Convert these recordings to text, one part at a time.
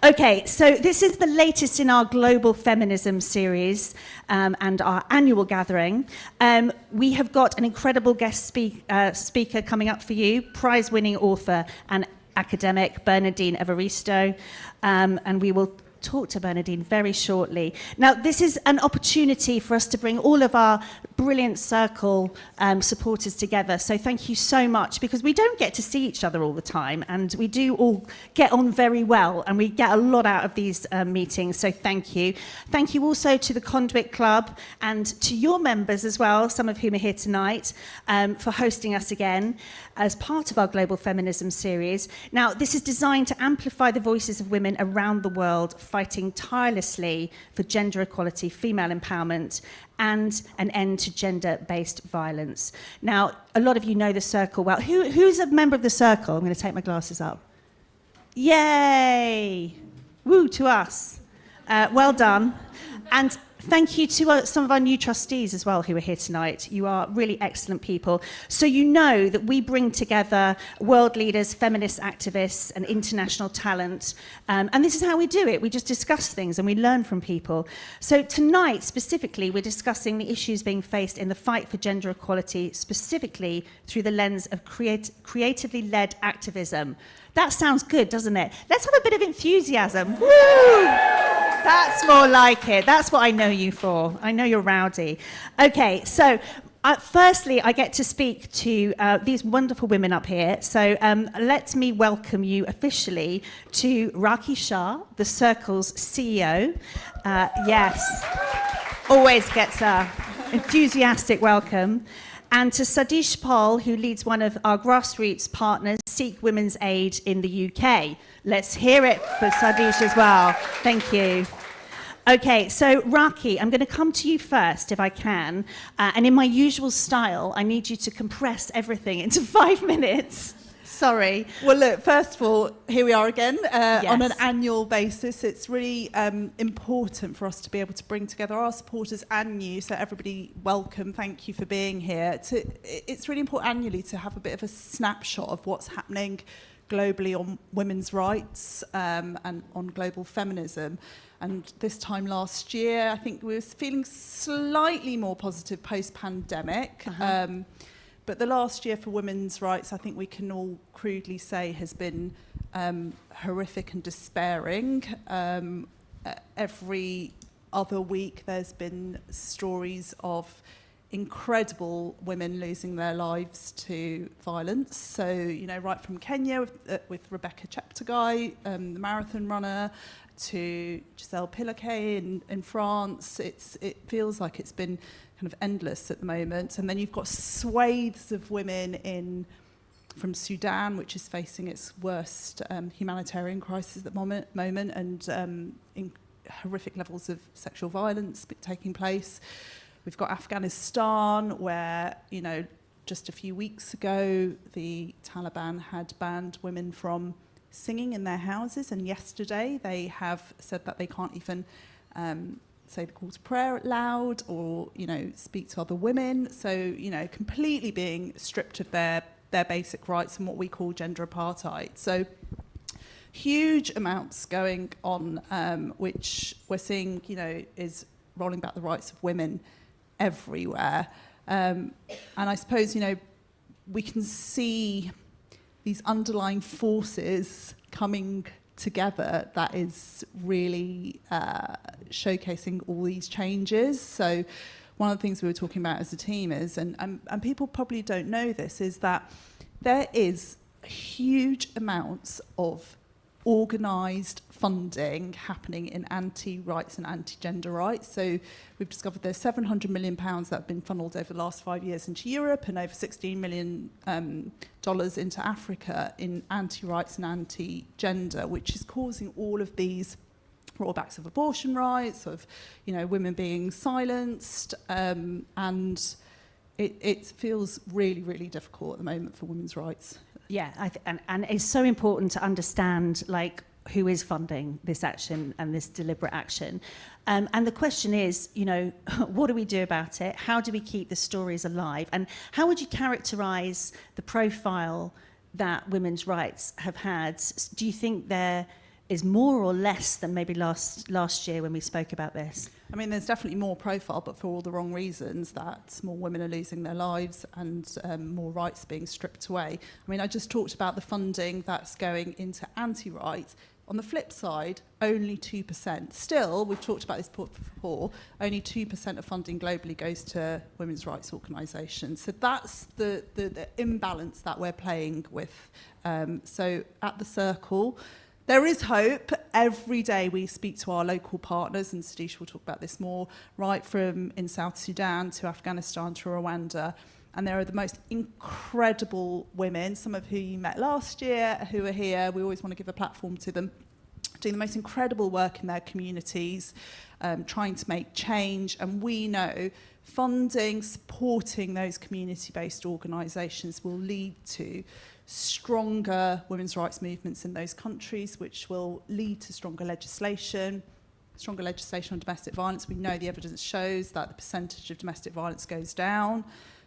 Okay, so this is the latest in our Global Feminism series and our annual gathering. We have got an incredible guest speaker coming up for you, prize-winning author and academic Bernardine Evaristo, and we will talk to Bernardine very shortly. Now, this is an opportunity for us to bring all of our brilliant Circle supporters together. So thank you so much, because we don't get to see each other all the time, and we do all get on very well, and we get a lot out of these meetings. So thank you. Thank you also to the Conduit Club and to your members as well, some of whom are here tonight, for hosting us again as part of our Global Feminism series. Now, this is designed to amplify the voices of women around the world fighting tirelessly for gender equality, female empowerment, and an end to gender-based violence. Now, a lot of you know the Circle well. Who's a member of the Circle? I'm going to take my glasses up. Yay! Woo to us. Well done. And thank you to some of our new trustees as well who are here tonight. You are really excellent people. So you know that we bring together world leaders, feminist activists, and international talent. And this is how we do it. We just discuss things and we learn from people. So tonight, specifically, we're discussing the issues being faced in the fight for gender equality, specifically through the lens of creatively led activism. That sounds good, doesn't it? Let's have a bit of enthusiasm. Woo! That's more like it. That's what I know you for. I know you're rowdy. Okay, so firstly, I get to speak to these wonderful women up here. So let me welcome you officially to Rakhi Shah, the Circle's CEO. Yes, always gets an enthusiastic welcome. And to Sadish Paul, who leads one of our grassroots partners, Seek Women's Aid in the UK. Let's hear it for Sadish as well. Thank you. Okay, so Rakhi, I'm going to come to you first, if I can. And in my usual style, I need you to compress everything into 5 minutes. Sorry. Well, look, first of all, here we are again Yes. on an annual basis. It's really important for us to be able to bring together our supporters and you. So everybody, welcome. Thank you for being here. It's really important annually to have a bit of a snapshot of what's happening globally on women's rights and on global feminism. And this time last year, I think we were feeling slightly more positive post-pandemic. But the last year for women's rights, I think we can all crudely say, has been horrific and despairing. Every other week, there's been stories of incredible women losing their lives to violence. So, you know, right from Kenya with Rebecca Cheptegei, the marathon runner, to Giselle Piloquet in France. It feels like it's been kind of endless at the moment. And then you've got swathes of women from Sudan, which is facing its worst humanitarian crisis at the moment, and in horrific levels of sexual violence taking place. We've got Afghanistan, where, you know, just a few weeks ago, the Taliban had banned women from singing in their houses, and yesterday they have said that they can't even say the call to prayer loud or, you know, speak to other women. So, you know, completely being stripped of their basic rights and what we call gender apartheid. So huge amounts going on, which we're seeing, you know, is rolling back the rights of women everywhere. And I suppose, you know, we can see these underlying forces coming together that is really showcasing all these changes. So one of the things we were talking about as a team is, and people probably don't know this, is that there is huge amounts of organised funding happening in anti-rights and anti-gender rights. So we've discovered there's £700 million that have been funneled over the last 5 years into Europe, and over $16 million into Africa in anti-rights and anti-gender, which is causing all of these rollbacks of abortion rights, of, you know, women being silenced, and it feels really, really difficult at the moment for women's rights. Yeah, and it's so important to understand, like, who is funding this action and this deliberate action. And the question is, you know, what do we do about it? How do we keep the stories alive? And how would you characterise the profile that women's rights have had? Do you think there is more or less than maybe last year when we spoke about this? I mean, there's definitely more profile, but for all the wrong reasons, that more women are losing their lives and more rights being stripped away. I mean, I just talked about the funding that's going into anti-rights. On the flip side, only 2%. Still, we've talked about this before, only 2% of funding globally goes to women's rights organisations. So that's the imbalance that we're playing with. So at the Circle, there is hope. Every day we speak to our local partners, and Sadish will talk about this more, right from in South Sudan to Afghanistan to Rwanda. And there are the most incredible women, some of who you met last year, who are here. We always want to give a platform to them, doing the most incredible work in their communities, trying to make change. And we know funding, supporting those community-based organisations will lead to stronger women's rights movements in those countries, which will lead to stronger legislation on domestic violence. We know the evidence shows that the percentage of domestic violence goes down.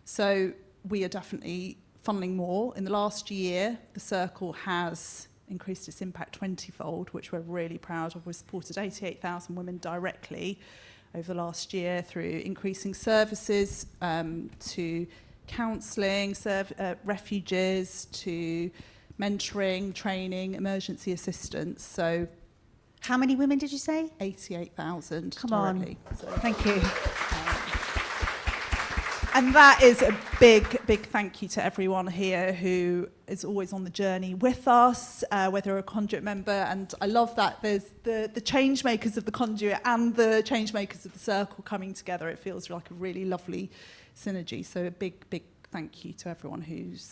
So we are definitely funneling more. In the last year, the Circle has increased its impact 20-fold, which we're really proud of. We've supported 88,000 women directly over the last year through increasing services to counselling, refuges, to mentoring, training, emergency assistance. So, how many women did you say? 88,000 Come directly. on. So, thank you. And that is a big, big thank you to everyone here who is always on the journey with us, whether you're a Conduit member. And I love that there's the change makers of the Conduit and the change makers of the Circle coming together. It feels like a really lovely synergy. So a big, big thank you to everyone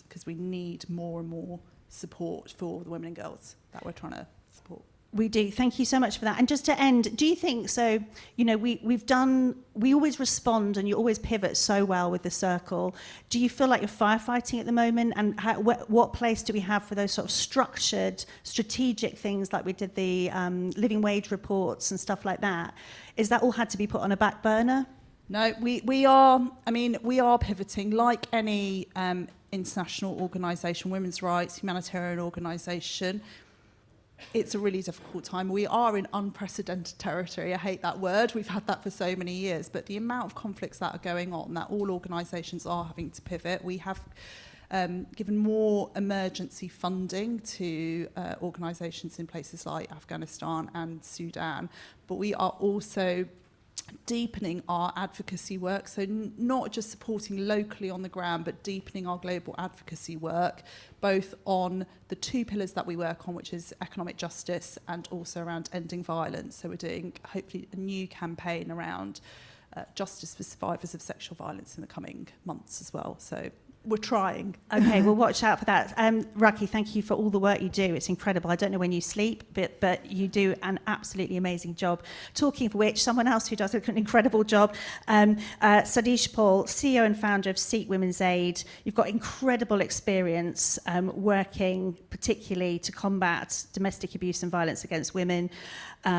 because we need more and more support for the women and girls that we're trying to support. We do. Thank you so much for that. And just to end, do you think, so, you know, we always respond and you always pivot so well with the Circle. Do you feel like you're firefighting at the moment? And what place do we have for those sort of structured, strategic things like we did the living wage reports and stuff like that? Is that all had to be put on a back burner? No, we are pivoting like any international organisation, women's rights, humanitarian organisation. It's a really difficult time. We are in unprecedented territory. I hate that word. We've had that for so many years. But the amount of conflicts that are going on, that all organisations are having to pivot. We have given more emergency funding to organisations in places like Afghanistan and Sudan. But we are also deepening our advocacy work, so not just supporting locally on the ground, but deepening our global advocacy work, both on the two pillars that we work on, which is economic justice and also around ending violence. So we're doing, hopefully, a new campaign around justice for survivors of sexual violence in the coming months as well. So we're trying. Okay, well, watch out for that. Raki, thank you for all the work you do. It's incredible. I don't know when you sleep, but you do an absolutely amazing job. Talking of which, someone else who does an incredible job, Sadish Paul, CEO and founder of Sikh Women's Aid. You've got incredible experience working particularly to combat domestic abuse and violence against women.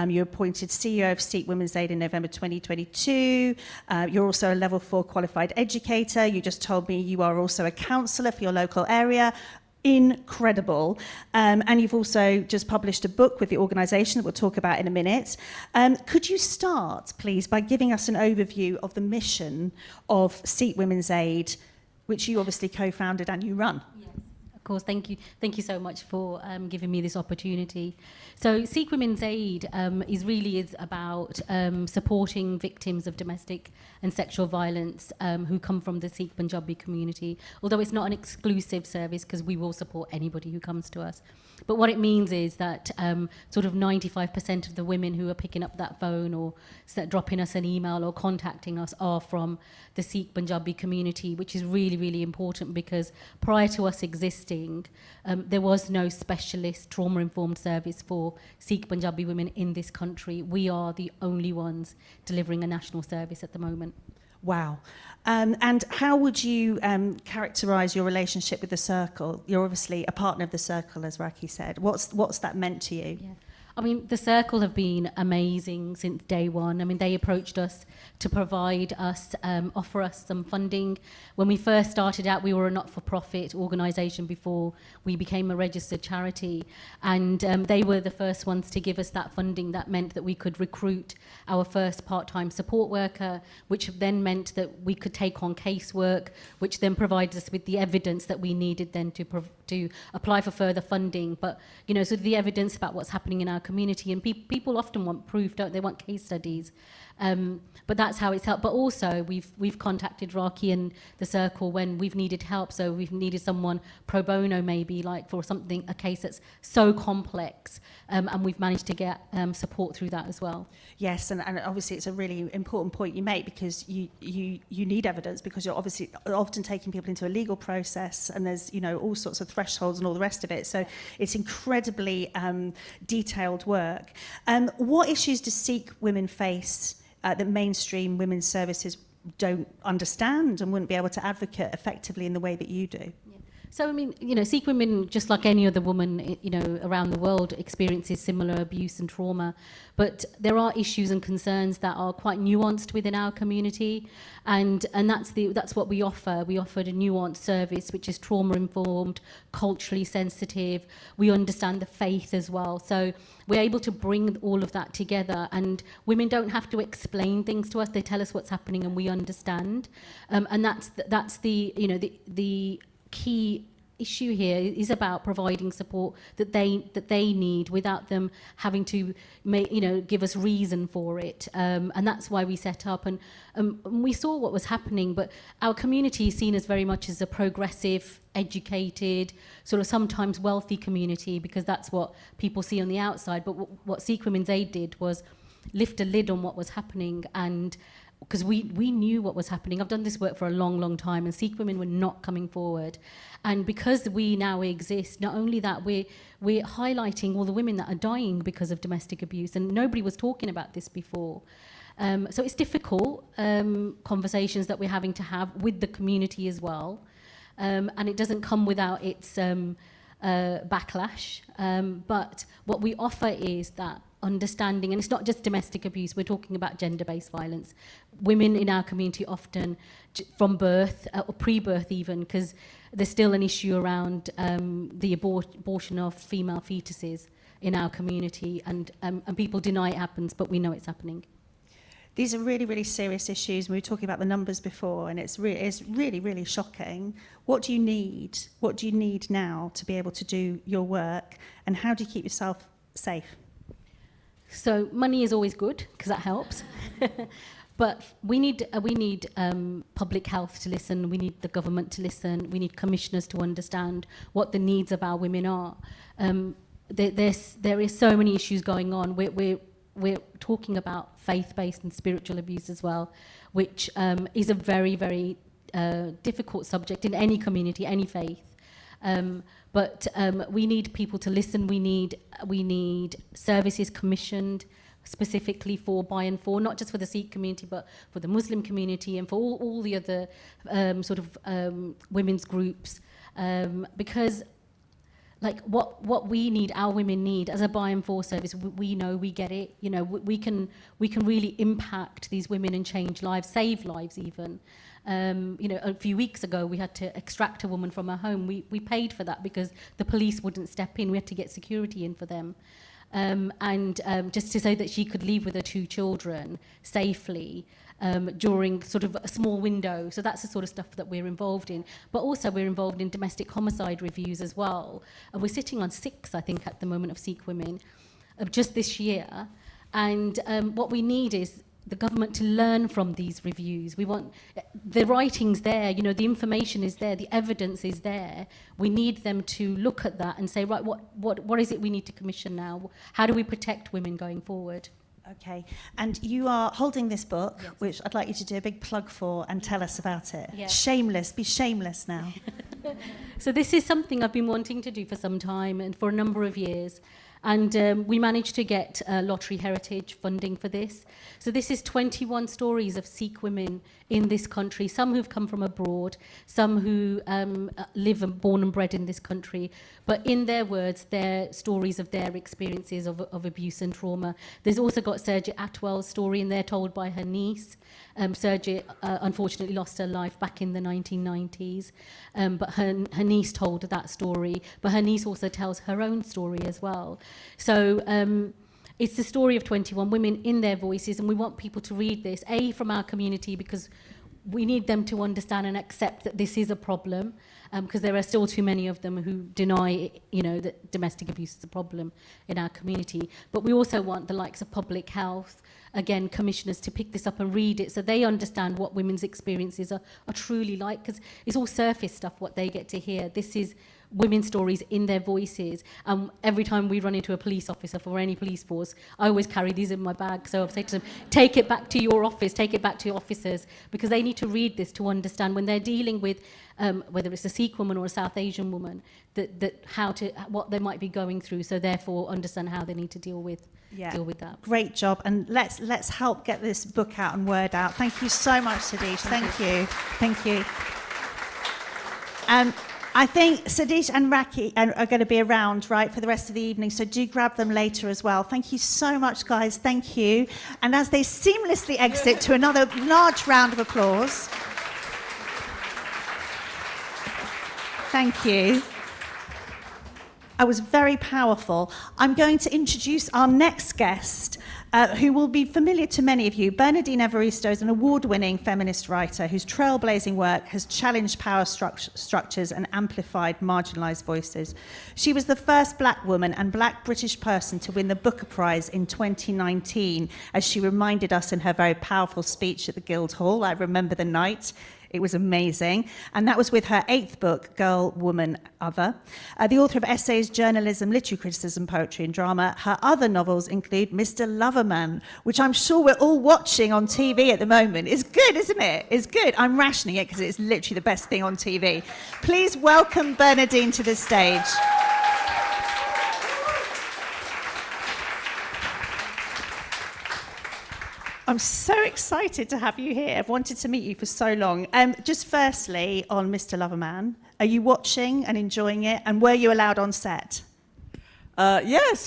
You're appointed CEO of Sikh Women's Aid in November 2022. You're also a level 4 qualified educator. You just told me you are also a counsellor for your local area. Incredible. And you've also just published a book with the organisation that we'll talk about in a minute. Could you start, please, by giving us an overview of the mission of Sikh Women's Aid, which you obviously co-founded and you run? Yes, of course. Thank you so much for giving me this opportunity. So Sikh Women's Aid is about supporting victims of domestic and sexual violence who come from the Sikh Punjabi community, although it's not an exclusive service because we will support anybody who comes to us. But what it means is that sort of 95% of the women who are picking up that phone or dropping us an email or contacting us are from the Sikh Punjabi community, which is really, really important because prior to us existing, there was no specialist trauma-informed service for Sikh Punjabi women in this country. We are the only ones delivering a national service at the moment. Wow. And how would you characterise your relationship with the Circle? You're obviously a partner of the Circle, as Raki said. What's that meant to you? Yeah. I mean, the Circle have been amazing since day one. I mean, they approached us to provide us, offer us some funding. When we first started out, we were a not-for-profit organisation before we became a registered charity. And they were the first ones to give us that funding. That meant that we could recruit our first part-time support worker, which then meant that we could take on casework, which then provided us with the evidence that we needed then to apply for further funding. But, you know, sort of the evidence about what's happening in our community, and people often want proof, don't they? Want case studies. But that's how it's helped. But also we've contacted Raki and the Circle when we've needed help. So we've needed someone pro bono, maybe, like for a case that's so complex, and we've managed to get support through that as well. Yes, and obviously it's a really important point you make, because you need evidence, because you're obviously often taking people into a legal process, and there's, you know, all sorts of thresholds and all the rest of it. So it's incredibly detailed work. What issues do Sikh women face that mainstream women's services don't understand and wouldn't be able to advocate effectively in the way that you do? So, I mean, you know, Sikh women, just like any other woman, you know, around the world, experiences similar abuse and trauma. But there are issues and concerns that are quite nuanced within our community. And that's what we offer. We offered a nuanced service, which is trauma-informed, culturally sensitive. We understand the faith as well. So we're able to bring all of that together. And women don't have to explain things to us. They tell us what's happening and we understand. And that's the, you know, the key issue here is about providing support that they need without them having to give us reason for it, and that's why we set up, and we saw what was happening. But our community is seen as very much as a progressive, educated, sort of sometimes wealthy community, because that's what people see on the outside. But what Sikh Women's Aid did was lift a lid on what was happening, and because we knew what was happening. I've done this work for a long, long time, and Sikh women were not coming forward. And because we now exist, not only that, we're highlighting all the women that are dying because of domestic abuse, and nobody was talking about this before. So it's difficult conversations that we're having to have with the community as well. And it doesn't come without its backlash. But what we offer is that understanding, and it's not just domestic abuse, we're talking about gender-based violence. Women in our community often, from birth, or pre-birth even, because there's still an issue around the abortion of female fetuses in our community, and people deny it happens, but we know it's happening. These are really, really serious issues. We were talking about the numbers before, and it's really, really shocking. What do you need? What do you need now to be able to do your work, and how do you keep yourself safe? So money is always good, because that helps. But we need public health to listen. We need the government to listen. We need commissioners to understand what the needs of our women are. There is so many issues going on. We're talking about faith-based and spiritual abuse as well, which is a very, very difficult subject in any community, any faith. But we need people to listen. We need services commissioned specifically for, by and for, not just for the Sikh community, but for the Muslim community and for all the other women's groups. Because like what we need, our women need as a by and for service, we know, we get it. You know, we can really impact these women and change lives, save lives even. A few weeks ago we had to extract a woman from her home. We paid for that because the police wouldn't step in. We had to get security in for them. Just to say that she could leave with her 2 children safely during sort of a small window. So that's the sort of stuff that we're involved in. But also we're involved in domestic homicide reviews as well. And we're sitting on 6, I think, at the moment of Sikh women just this year. And what we need is the government to learn from these reviews. We want the writings there, you know, the information is there, the evidence is there. We need them to look at that and say, right, what is it we need to commission now? How do we protect women going forward? Okay, and you are holding this book, yes, which I'd like you to do a big plug for and tell us about it. Yes. Shameless, be shameless now. So this is something I've been wanting to do for some time and for a number of years. And we managed to get Lottery Heritage funding for this. So this is 21 stories of Sikh women in this country, some who've come from abroad, some who live and born and bred in this country, but in their words, their stories of their experiences of abuse and trauma. There's also got Surjit Atwell's story in there, told by her niece. Surjit unfortunately lost her life back in the 1990s, but her niece told that story, but her niece also tells her own story as well. So it's the story of 21 women in their voices, and we want people to read this, A, from our community, because we need them to understand and accept that this is a problem, because there are still too many of them who deny, that domestic abuse is a problem in our community. But we also want the likes of public health, again, commissioners, to pick this up and read it so they understand what women's experiences are truly like, because it's all surface stuff what they get to hear. This is women's stories in their voices. Every time we run into a police officer for any police force, I always carry these in my bag. So I've said to them, take it back to your office, take it back to your officers, because they need to read this to understand when they're dealing with, whether it's a Sikh woman or a South Asian woman, what they might be going through, so therefore understand how they need to deal with that. Great job, and let's help get this book out and word out. Thank you so much, Sadish. Thank you. I think Sadish and Raki are going to be around, right, for the rest of the evening, so do grab them later as well. Thank you so much, guys. Thank you. And as they seamlessly exit to another large round of applause. Thank you. That was very powerful. I'm going to introduce our next guest, who will be familiar to many of you. Bernardine Evaristo is an award-winning feminist writer whose trailblazing work has challenged power structures and amplified marginalised voices. She was the first black woman and black British person to win the Booker Prize in 2019, as she reminded us in her very powerful speech at the Guildhall. I remember the night. It was amazing. And that was with her 8th book, Girl, Woman, Other. The author of essays, journalism, literary criticism, poetry and drama. Her other novels include Mr. Loverman, which I'm sure we're all watching on TV at the moment. It's good, isn't it? It's good. I'm rationing it because it's literally the best thing on TV. Please welcome Bernardine to the stage. I'm so excited to have you here. I've wanted to meet you for so long. Just firstly, on Mr. Loverman, are you watching and enjoying it? And were you allowed on set? Yes.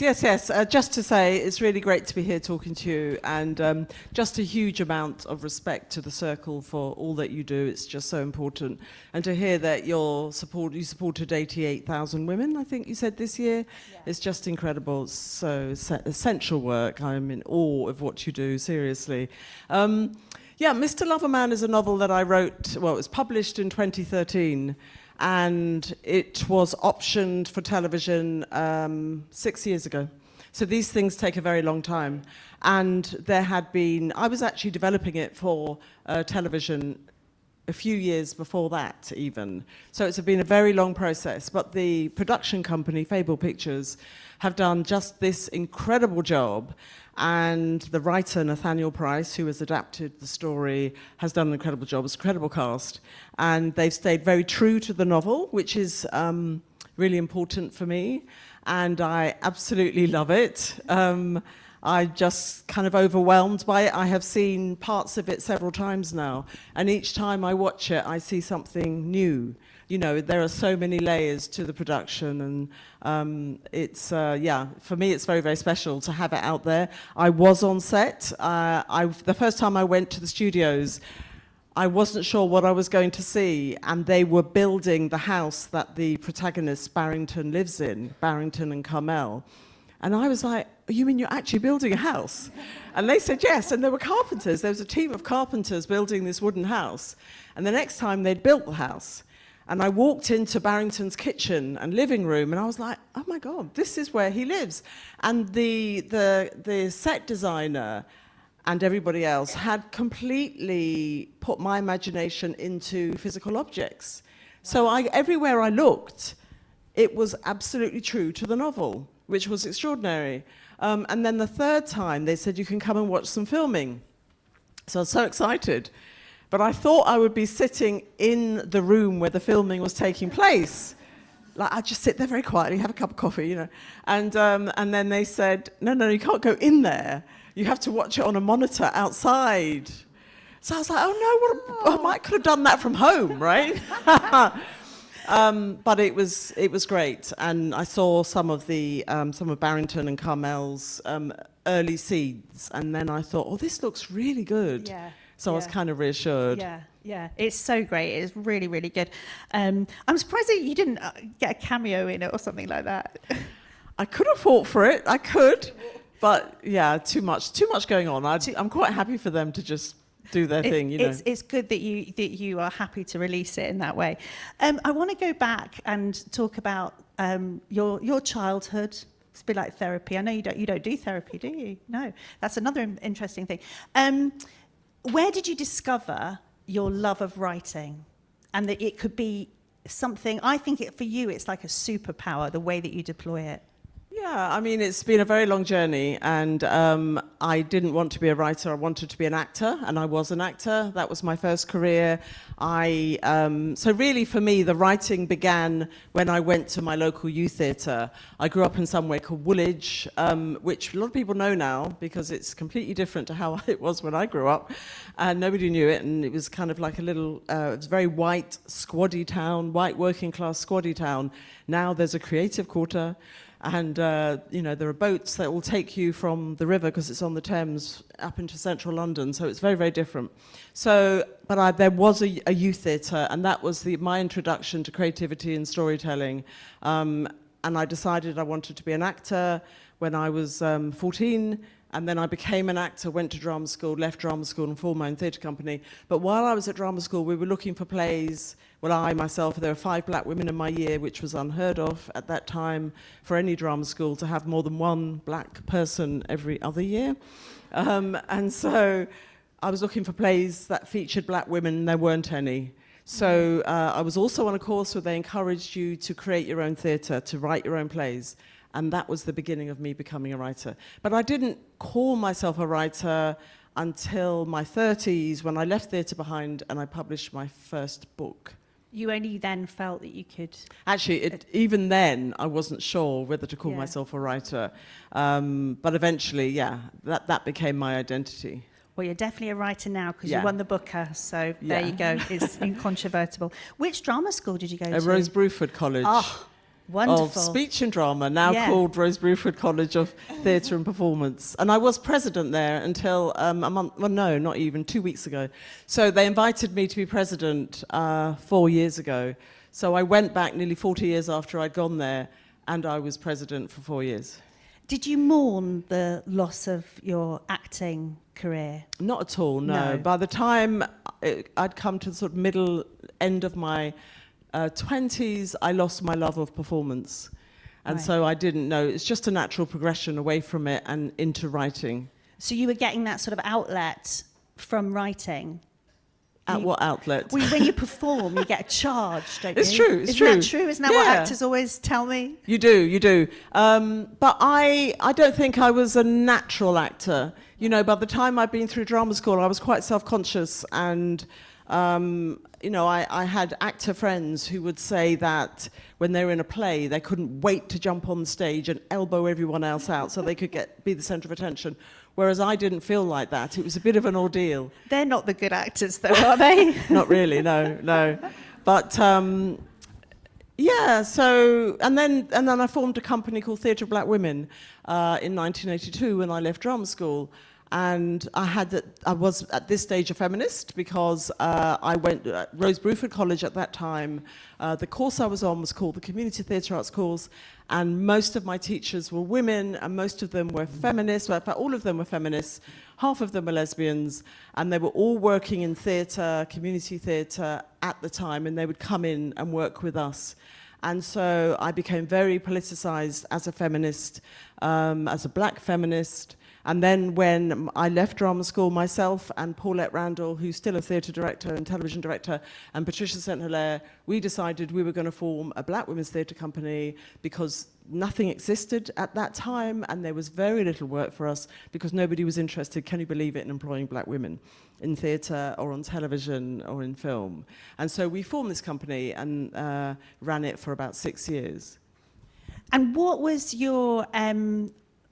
Just to say, it's really great to be here talking to you, and just a huge amount of respect to the Circle for all that you do. It's just so important. And to hear that you supported 88,000 women, I think you said this year, it's just incredible. It's so essential work. I'm in awe of what you do, seriously. Mr. Loverman is a novel that I wrote, well, it was published in 2013. And it was optioned for television 6 years ago. So these things take a very long time. And I was actually developing it for television a few years before that even. So it's been a very long process. But the production company, Fable Pictures, have done just this incredible job. And the writer, Nathaniel Price, who has adapted the story, has done an incredible job. It's an incredible cast. And they've stayed very true to the novel, which is really important for me. And I absolutely love it. I'm just kind of overwhelmed by it. I have seen parts of it several times now. And each time I watch it, I see something new. There are so many layers to the production, and for me, it's very, very special to have it out there. I was on set. The first time I went to the studios, I wasn't sure what I was going to see, and they were building the house that the protagonist, Barrington, lives in, Barrington and Carmel. And I was like, you mean you're actually building a house? And they said yes, and there were carpenters. There was a team of carpenters building this wooden house. And the next time they'd built the house, and I walked into Barrington's kitchen and living room, and I was like, oh my God, this is where he lives. And the set designer and everybody else had completely put my imagination into physical objects. So everywhere I looked, it was absolutely true to the novel, which was extraordinary. And then the third time, they said, you can come and watch some filming. So I was so excited. But I thought I would be sitting in the room where the filming was taking place, like I'd just sit there very quietly, have a cup of coffee, you know. And then they said, no, you can't go in there. You have to watch it on a monitor outside. So I was like, oh no, I might could have done that from home, right? But it was great, and I saw some of Barrington and Carmel's early seeds, and then I thought, oh, this looks really good. Yeah. So I was kind of reassured. Yeah, it's so great. It's really, really good. I'm surprised that you didn't get a cameo in it or something like that. I could have fought for it. I could, but yeah, too much going on. I'm quite happy for them to just do their thing, you know. It's good that you are happy to release it in that way. I want to go back and talk about your childhood. It's a bit like therapy. I know you don't do therapy, do you? No, that's another interesting thing. Where did you discover your love of writing, and that it could be something? I think for you, it's like a superpower, the way that you deploy it. Yeah, I mean, it's been a very long journey, and I didn't want to be a writer. I wanted to be an actor, and I was an actor. That was my first career. So really, for me, the writing began when I went to my local youth theatre. I grew up in somewhere called Woolwich, which a lot of people know now, because it's completely different to how it was when I grew up, and nobody knew it, and it was kind of like a little, it was a very white, squaddy town, white working-class squaddy town. Now there's a creative quarter. And, you know, there are boats that will take you from the river, because it's on the Thames, up into central London. So it's very, very different. So, but there was a youth theatre, and that was my introduction to creativity and storytelling. And I decided I wanted to be an actor when I was 14. And then I became an actor, went to drama school, left drama school, and formed my own theatre company. But while I was at drama school, we were looking for plays. Well, there were 5 black women in my year, which was unheard of at that time for any drama school to have more than one black person every other year. And so I was looking for plays that featured black women, and there weren't any. So I was also on a course where they encouraged you to create your own theatre, to write your own plays. And that was the beginning of me becoming a writer. But I didn't call myself a writer until my 30s, when I left theatre behind and I published my first book. You only then felt that you could... Actually, even then, I wasn't sure whether to call myself a writer. But eventually, yeah, that became my identity. Well, you're definitely a writer now, because you won the Booker, so there you go. It's incontrovertible. Which drama school did you go to? Rose Bruford College. Oh, wonderful. Of speech and drama, now called Rose Bruford College of Theatre and Performance. And I was president there until not even 2 weeks ago. So they invited me to be president 4 years ago. So I went back nearly 40 years after I'd gone there, and I was president for 4 years. Did you mourn the loss of your acting career? Not at all, no. By the time I'd come to the sort of middle end of my 20s, I lost my love of performance. And so I didn't know. It's just a natural progression away from it and into writing. So you were getting that sort of outlet from writing? What outlet? Well, when you perform, you get a charge, don't you? It's true, it's true. Isn't that true? Isn't that what actors always tell me? You do. But I don't think I was a natural actor. You know, by the time I'd been through drama school, I was quite self-conscious, and you know, I had actor friends who would say that when they were in a play, they couldn't wait to jump on stage and elbow everyone else out so they could be the centre of attention. Whereas I didn't feel like that. It was a bit of an ordeal. They're not the good actors, though, are they? Not really, no. But yeah, so and then I formed a company called Theatre of Black Women in 1982 when I left drama school. And I was at this stage a feminist, because I went to Rose Bruford College at that time. The course I was on was called the Community Theatre Arts course, and most of my teachers were women, and most of them were feminists. Well, in fact, all of them were feminists. Half of them were lesbians, and they were all working in theatre, community theatre at the time, and they would come in and work with us. And so I became very politicised as a feminist, as a black feminist. And then when I left drama school, myself and Paulette Randall, who's still a theatre director and television director, and Patricia St-Hilaire, we decided we were going to form a Black women's theatre company because nothing existed at that time and there was very little work for us because nobody was interested, can you believe it, in employing Black women in theatre or on television or in film. And so we formed this company and ran it for about 6 years. And what was your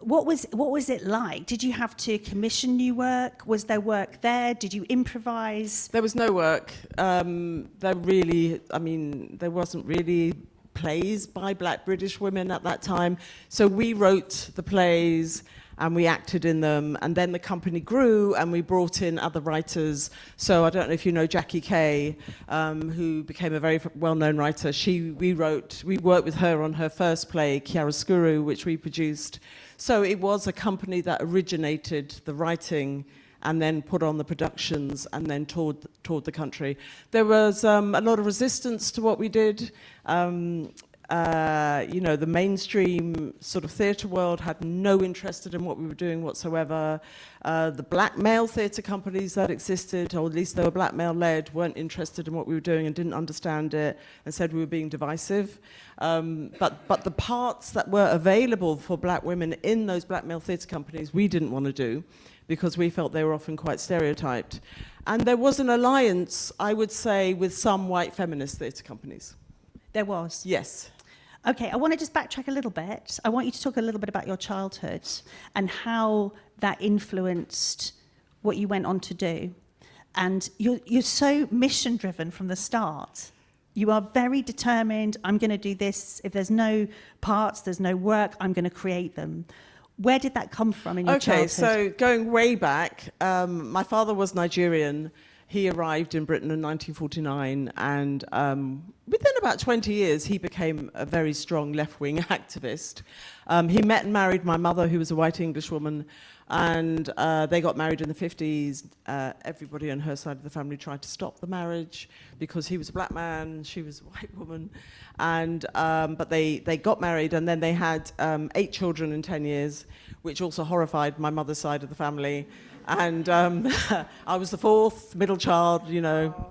what was it like? Did you have to commission new work? Was there work there? Did you improvise? There was no work. There wasn't really plays by Black British women at that time. So we wrote the plays and we acted in them, and then the company grew and we brought in other writers. So I don't know if you know Jackie Kay, who became a very well-known writer. We worked with her on her first play, Chiaroscuro, which we produced. So it was a company that originated the writing and then put on the productions and then toured the country. There was a lot of resistance to what we did. The mainstream sort of theatre world had no interest in what we were doing whatsoever. The black male theatre companies that existed, or at least they were black male led, weren't interested in what we were doing and didn't understand it and said we were being divisive. But the parts that were available for black women in those black male theatre companies, we didn't want to do because we felt they were often quite stereotyped. And there was an alliance, I would say, with some white feminist theatre companies. There was? Yes. Okay, I want to just backtrack a little bit. I want you to talk a little bit about your childhood and how that influenced what you went on to do. And you're so mission-driven from the start. You are very determined, I'm going to do this. If there's no parts, there's no work, I'm going to create them. Where did that come from in your childhood? Okay, so going way back, my father was Nigerian. He arrived in Britain in 1949, and within about 20 years, he became a very strong left-wing activist. He met and married my mother, who was a white English woman, and they got married in the 50s. Everybody on her side of the family tried to stop the marriage because he was a black man, she was a white woman, and but they got married, and then they had 8 children in 10 years, which also horrified my mother's side of the family. And I was the 4th middle child, you know,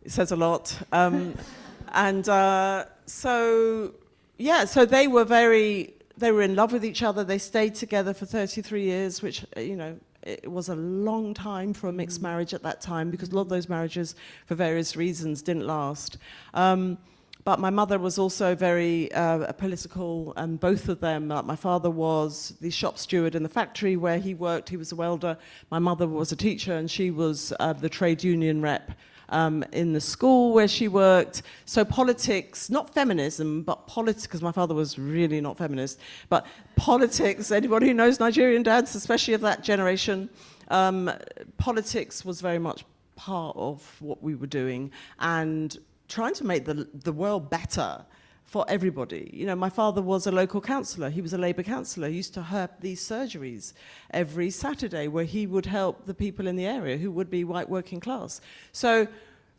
it says a lot. So they were in love with each other. They stayed together for 33 years, which, you know, it was a long time for a mixed marriage at that time because a lot of those marriages, for various reasons, didn't last. But my mother was also very political, and both of them, my father was the shop steward in the factory where he worked, he was a welder. My mother was a teacher, and she was the trade union rep in the school where she worked. So politics, not feminism, but politics, because my father was really not feminist, but politics, anybody who knows Nigerian dads, especially of that generation, politics was very much part of what we were doing, and trying to make the world better for everybody. You know, my father was a local councillor. He was a Labour councillor. He used to have these surgeries every Saturday where he would help the people in the area who would be white working class. So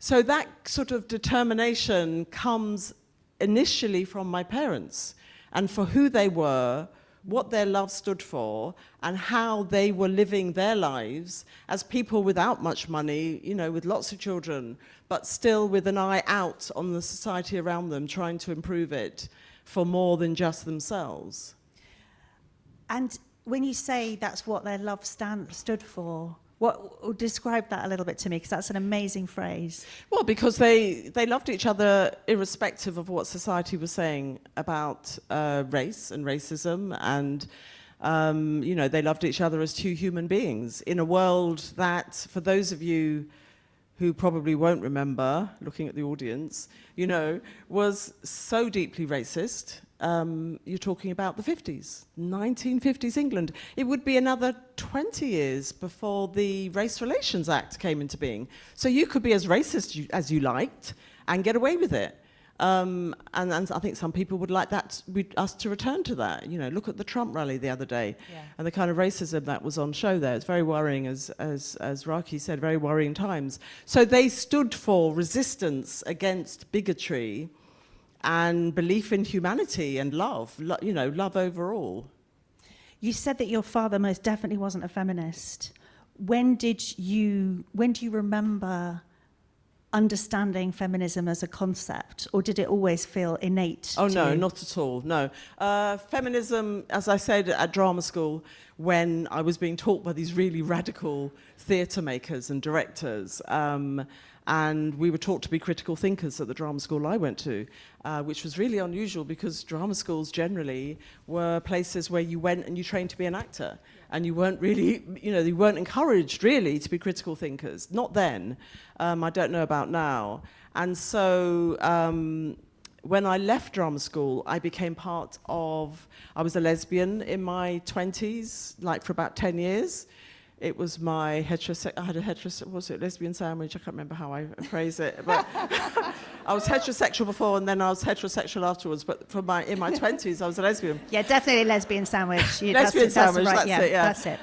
that sort of determination comes initially from my parents and for who they were, what their love stood for, and how they were living their lives as people without much money, you know, with lots of children, but still with an eye out on the society around them, trying to improve it for more than just themselves. And when you say that's what their love stood for, describe that a little bit to me, because that's an amazing phrase. Well, because they loved each other irrespective of what society was saying about race and racism, and you know, they loved each other as 2 human beings in a world that, for those of you who probably won't remember, looking at the audience, you know, was so deeply racist. You're talking about the 50s, 1950s England. It would be another 20 years before the Race Relations Act came into being. So you could be as racist as you liked and get away with it. And I think some people would like us to return to that. You know, look at the Trump rally the other day, and the kind of racism that was on show there. It's very worrying, as Raki said, very worrying times. So they stood for resistance against bigotry and belief in humanity and love, you know, love overall. You said that your father most definitely wasn't a feminist. When do you remember understanding feminism as a concept, or did it always feel innate? Oh, to no, you? not at all, no. Feminism, as I said at drama school, when I was being taught by these really radical theatre makers and directors, and we were taught to be critical thinkers at the drama school I went to, which was really unusual because drama schools generally were places where you went and you trained to be an actor. And you weren't really, you weren't encouraged really to be critical thinkers. Not then. I don't know about now. And so when I left drama school, I became I was a lesbian in my 20s, like for about 10 years. It was my lesbian sandwich? I can't remember how I phrase it. But I was heterosexual before, and then I was heterosexual afterwards. But in my 20s, I was a lesbian. Yeah, definitely a lesbian sandwich. Lesbian sandwich, that's it, yeah. That's it.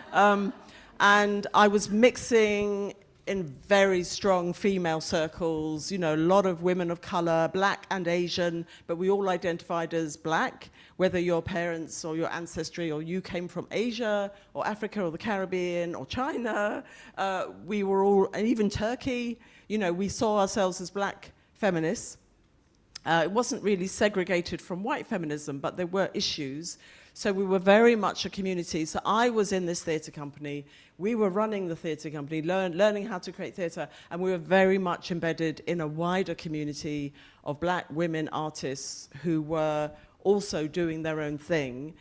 And I was mixing in very strong female circles, a lot of women of colour, black and Asian, but we all identified as black, whether your parents or your ancestry or you came from Asia or Africa or the Caribbean or China. We were all, and even Turkey, we saw ourselves as black feminists. It wasn't really segregated from white feminism, but there were issues. So we were very much a community. So I was in this theatre company. We were running the theatre company, learning how to create theatre, and we were very much embedded in a wider community of black women artists who were also doing their own thing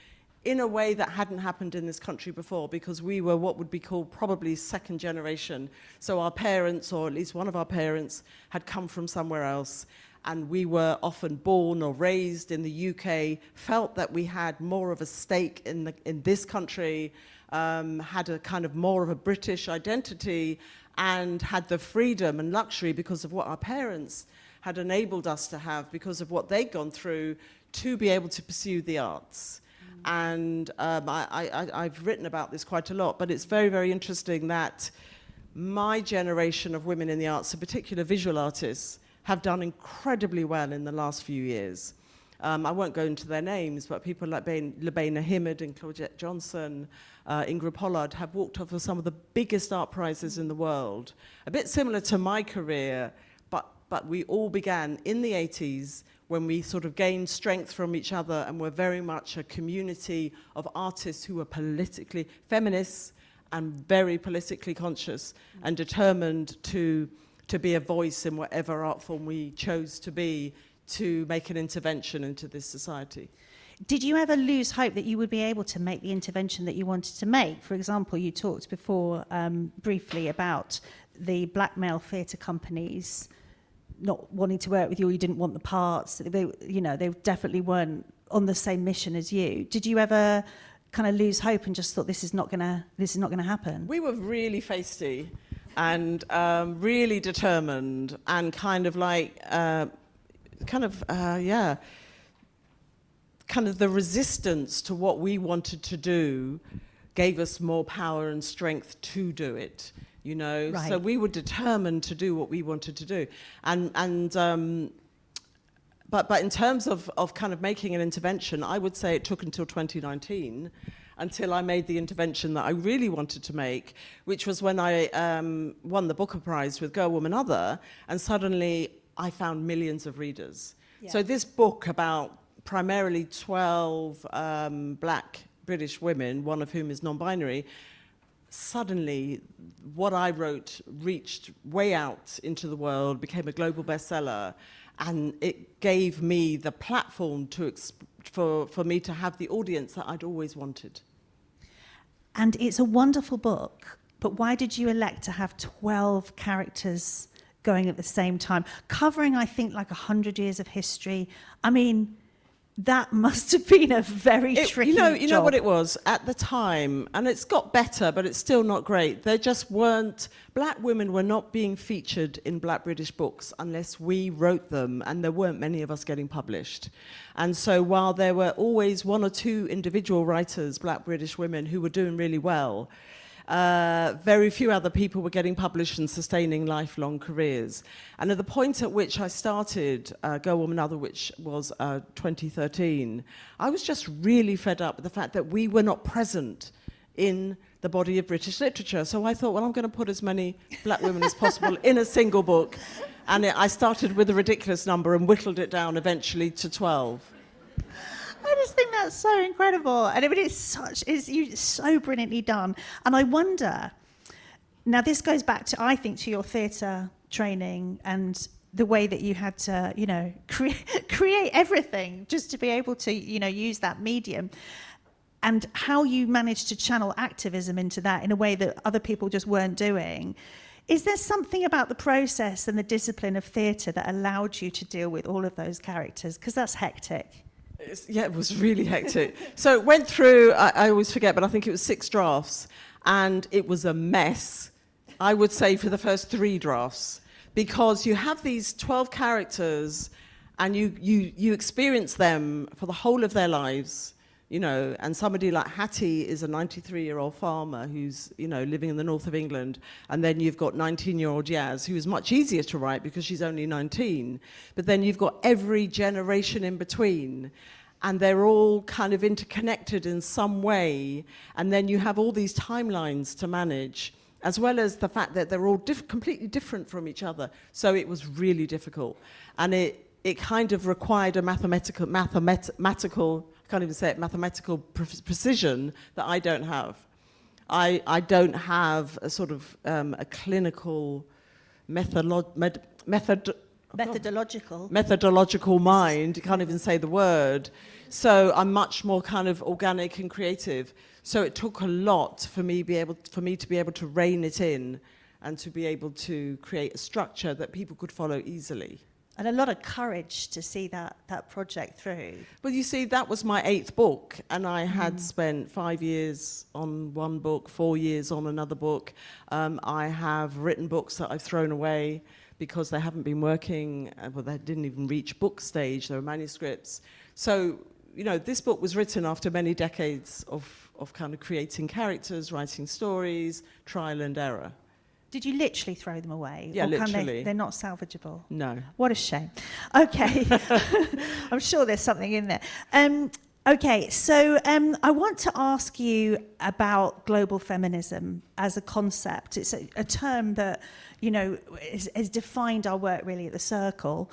in a way that hadn't happened in this country before, because we were what would be called probably second generation. So our parents, or at least one of our parents, had come from somewhere else, and we were often born or raised in the UK, felt that we had more of a stake in this country, had a kind of more of a British identity, and had the freedom and luxury because of what our parents had enabled us to have, because of what they'd gone through, to be able to pursue the arts. And I've written about this quite a lot, but it's very, very interesting that my generation of women in the arts, in particular visual artists, have done incredibly well in the last few years. I won't go into their names, but people like Labaina Himid and Claudette Johnson, Ingrid Pollard, have walked off of some of the biggest art prizes in the world. A bit similar to my career, but we all began in the 80s when we sort of gained strength from each other and were very much a community of artists who were politically feminists and very politically conscious and determined to be a voice in whatever art form we chose to be, to make an intervention into this society. Did you ever lose hope that you would be able to make the intervention that you wanted to make? For example, you talked before briefly about the black male theatre companies not wanting to work with you, or you didn't want the parts. They definitely weren't on the same mission as you. Did you ever kind of lose hope and just thought this is not gonna happen? We were really feisty and really determined, and kind of the resistance to what we wanted to do gave us more power and strength to do it. Right. So we were determined to do what we wanted to do, but in terms of kind of making an intervention, I would say it took until 2019 until I made the intervention that I really wanted to make, which was when I won the Booker Prize with Girl, Woman, Other, and suddenly I found millions of readers. Yeah. So this book about primarily 12 black British women, one of whom is non-binary, suddenly what I wrote reached way out into the world, became a global bestseller, and it gave me the platform for me to have the audience that I'd always wanted. And it's a wonderful book, but why did you elect to have 12 characters going at the same time, covering, I think, like 100 years of history? I mean, that must have been a very tricky job. You know what it was at the time, and it's got better, but it's still not great. There just weren't, black women were not being featured in black British books unless we wrote them, and there weren't many of us getting published. And so while there were always one or two individual writers, black British women, who were doing really well, Very few other people were getting published and sustaining lifelong careers. And at the point at which I started Girl, Woman, Other, which was 2013, I was just really fed up with the fact that we were not present in the body of British literature. So I thought, well, I'm going to put as many black women as possible in a single book. And I started with a ridiculous number and whittled it down eventually to 12. I just think that's so incredible. And I mean, it's so brilliantly done. And I wonder, now this goes back to, I think, to your theatre training and the way that you had to, you know, create everything just to be able to, you know, use that medium. And how you managed to channel activism into that in a way that other people just weren't doing. Is there something about the process and the discipline of theatre that allowed you to deal with all of those characters? Because that's hectic. Yeah, it was really hectic. So it went through, I always forget, but I think it was 6 drafts. And it was a mess, I would say, for the first 3 drafts. Because you have these 12 characters and you experience them for the whole of their lives. You know, and somebody like Hattie is a 93-year-old farmer who's, you know, living in the north of England. And then you've got 19-year-old Yaz, who is much easier to write because she's only 19. But then you've got every generation in between. And they're all kind of interconnected in some way. And then you have all these timelines to manage, as well as the fact that they're all completely different from each other. So it was really difficult. And it kind of required a mathematical can't even say it, mathematical precision that I don't have. I don't have a sort of a clinical methodological mind. You can't even say the word. So I'm much more kind of organic and creative. So it took a lot for me to be able to rein it in and to be able to create a structure that people could follow easily. And a lot of courage to see that project through. Well, you see, that was my 8th book, and I had spent 5 years on one book, 4 years on another book. I have written books that I've thrown away because they haven't been working, well, they didn't even reach book stage, they were manuscripts. So, you know, this book was written after many decades of kind of creating characters, writing stories, trial and error. Did you literally throw them away? Yeah, or literally. They're not salvageable? No. What a shame. Okay. I'm sure there's something in there. Okay, so I want to ask you about global feminism as a concept. It's a term that, you know, has defined our work really at the Circle.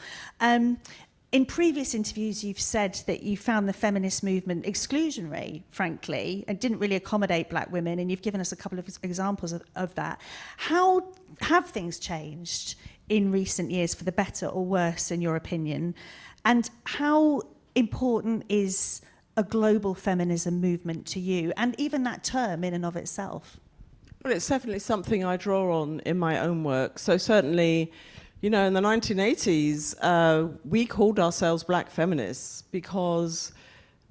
In previous interviews, you've said that you found the feminist movement exclusionary, frankly, and didn't really accommodate black women, and you've given us a couple of examples of that. How have things changed in recent years for the better or worse, in your opinion? And how important is a global feminism movement to you, and even that term in and of itself? Well, it's definitely something I draw on in my own work. So certainly, you know, in the 1980s, we called ourselves black feminists because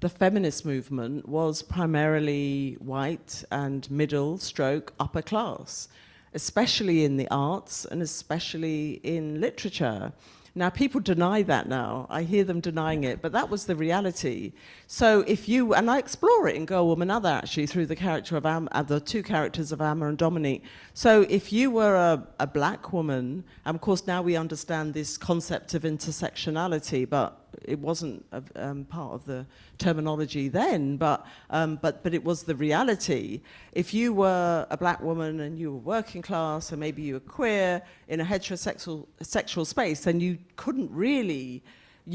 the feminist movement was primarily white and middle stroke upper class, especially in the arts and especially in literature. Now, people deny that now. I hear them denying it, but that was the reality. So if you, and I explore it in Girl, Woman, Other, actually, through the character of the 2 characters of Amma and Dominique. So if you were a black woman, and of course now we understand this concept of intersectionality, but it wasn't part of the terminology then, but it was the reality. If you were a black woman and you were working class, and maybe you were queer in a heterosexual space, then you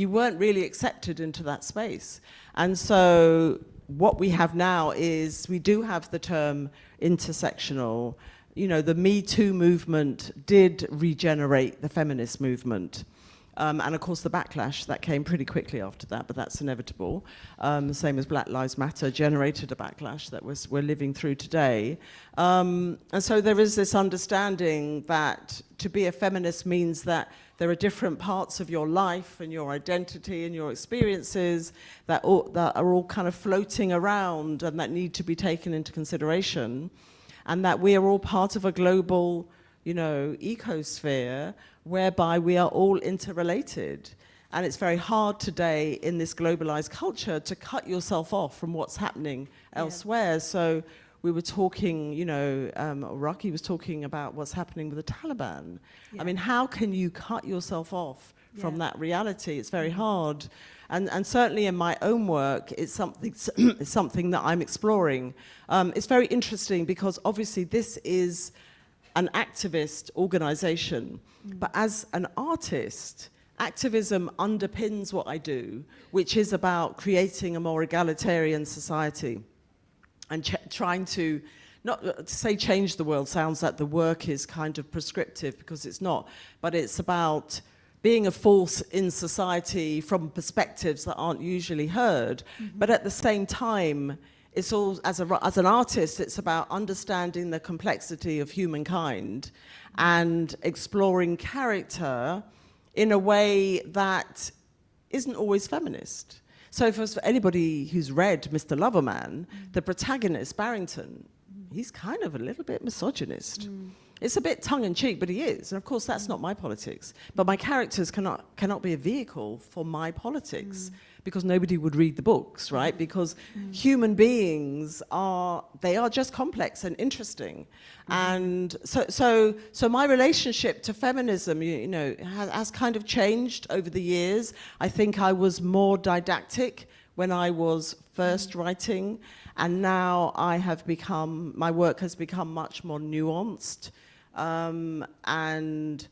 weren't really accepted into that space. And so what we have now is we do have the term intersectional. You know, the Me Too movement did regenerate the feminist movement. And of course the backlash that came pretty quickly after that, but that's inevitable. The same as Black Lives Matter generated a backlash that we're living through today. And so there is this understanding that to be a feminist means that there are different parts of your life and your identity and your experiences that are all kind of floating around and that need to be taken into consideration, and that we are all part of a global, you know, ecosphere whereby we are all interrelated. And it's very hard today in this globalized culture to cut yourself off from what's happening elsewhere. So we were talking, you know, Rocky was talking about what's happening with the Taliban. Yeah. I mean, how can you cut yourself off from Yeah. that reality? It's very hard. And certainly in my own work, it's something that I'm exploring. It's very interesting because obviously this is an activist organization, but as an artist, activism underpins what I do, which is about creating a more egalitarian society and trying to, not to say change the world sounds like the work is kind of prescriptive, because it's not, but it's about being a force in society from perspectives that aren't usually heard. But at the same time, it's all, as an artist, it's about understanding the complexity of humankind and exploring character in a way that isn't always feminist. So for anybody who's read Mr. Loverman, the protagonist, Barrington, he's kind of a little bit misogynist. It's a bit tongue-in-cheek, but he is. And of course, that's not my politics. But my characters cannot be a vehicle for my politics, because nobody would read the books, right? Because human beings are just complex and interesting. And so my relationship to feminism, you know, has kind of changed over the years. I think I was more didactic when I was first writing, and now my work has become much more nuanced. And